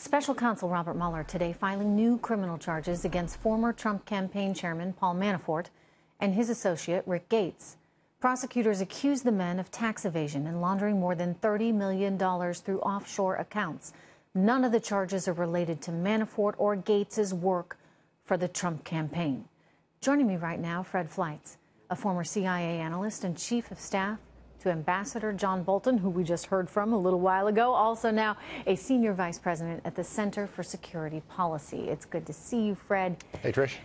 Special counsel Robert Mueller today filing new criminal charges against former Trump campaign chairman Paul Manafort and his associate Rick Gates. Prosecutors accuse the men of tax evasion and laundering more than $30 million through offshore accounts. None of the charges are related to Manafort or Gates' work for the Trump campaign. Joining me right now, Fred Fleitz, a former CIA analyst and chief of staff to Ambassador John Bolton, who we just heard from a little while ago, also now a senior vice president at the Center for Security Policy. It's good to see you, Fred. Hey, Trish.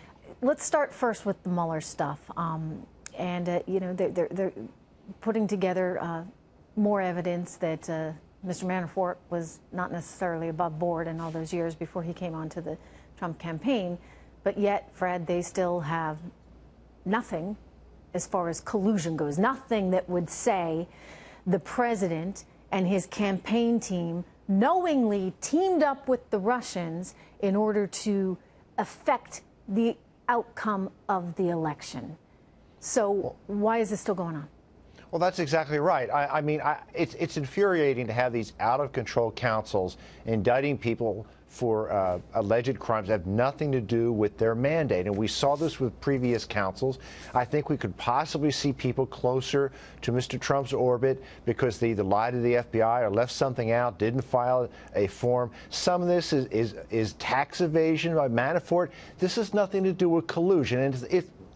Let's start first with the Mueller stuff. You know, they're putting together more evidence that Mr. Manafort was not necessarily above board in all those years before he came onto the Trump campaign. But yet, Fred, they still have nothing as far as collusion goes, nothing that would say the president and his campaign team knowingly teamed up with the Russians in order to affect the outcome of the election. So why is this still going on? Well, that's exactly right. I mean, it's infuriating to have these out-of-control councils indicting people for alleged crimes that have nothing to do with their mandate. And we saw this with previous councils. I think we could possibly see people closer to Mr. Trump's orbit because they either lied to the FBI or left something out, didn't file a form. Some of this is tax evasion by Manafort. This has nothing to do with collusion.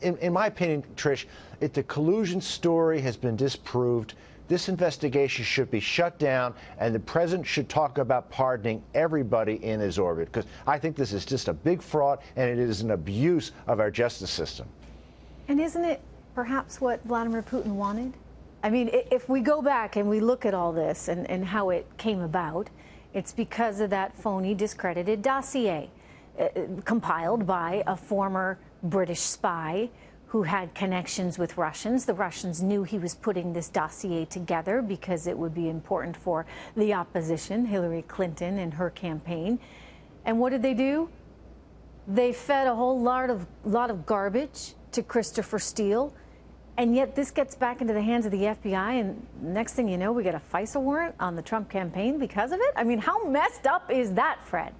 And in my opinion, Trish, if the collusion story has been disproved, this investigation should be shut down, and the president should talk about pardoning everybody in his orbit, because I think this is just a big fraud, and it is an abuse of our justice system. And isn't it perhaps what Vladimir Putin wanted? I mean, if we go back and we look at all this and how it came about, it's because of that phony, discredited dossier compiled by a former British spy who had connections with Russians. The Russians knew he was putting this dossier together because it would be important for the opposition, Hillary Clinton and her campaign. And what did they do? They fed a whole lot of garbage to Christopher Steele. And yet this gets back into the hands of the FBI, and next thing you know, we get a FISA warrant on the Trump campaign because of it? I mean, how messed up is that, Fred?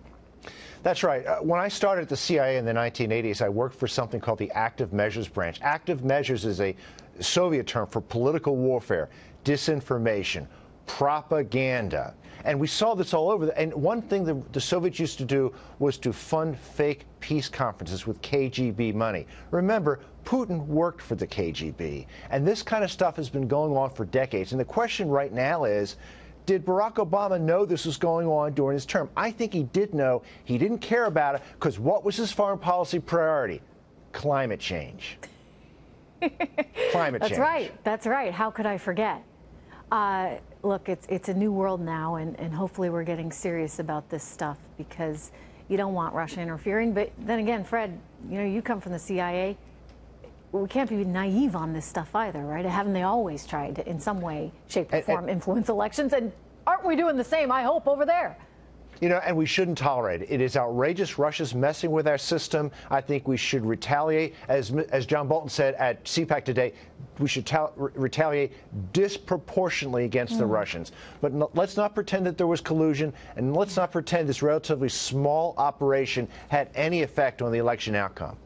That's right. When I started at the CIA in the 1980s, I worked for something called the Active Measures Branch. Active Measures is a Soviet term for political warfare, disinformation, propaganda. And we saw this all over. And one thing the Soviets used to do was to fund fake peace conferences with KGB money. Remember, Putin worked for the KGB. And this kind of stuff has been going on for decades. And the question right now is, did Barack Obama know this was going on during his term? I think he did know. He didn't care about it because what was his foreign policy priority? Climate change. Climate change. That's right. That's right. How could I forget? Look, it's a new world now, and hopefully we're getting serious about this stuff because you don't want Russia interfering. But then again, Fred, you know, you come from the CIA. We can't be naive on this stuff either, right? Haven't they always tried to, in some way, shape, or form, influence elections? And aren't we doing the same, I hope, over there? You know, and we shouldn't tolerate it. It is outrageous. Russia's messing with our system. I think we should retaliate. As John Bolton said at CPAC today, we should retaliate disproportionately against the Russians. But let's not pretend that there was collusion, and let's not pretend this relatively small operation had any effect on the election outcome.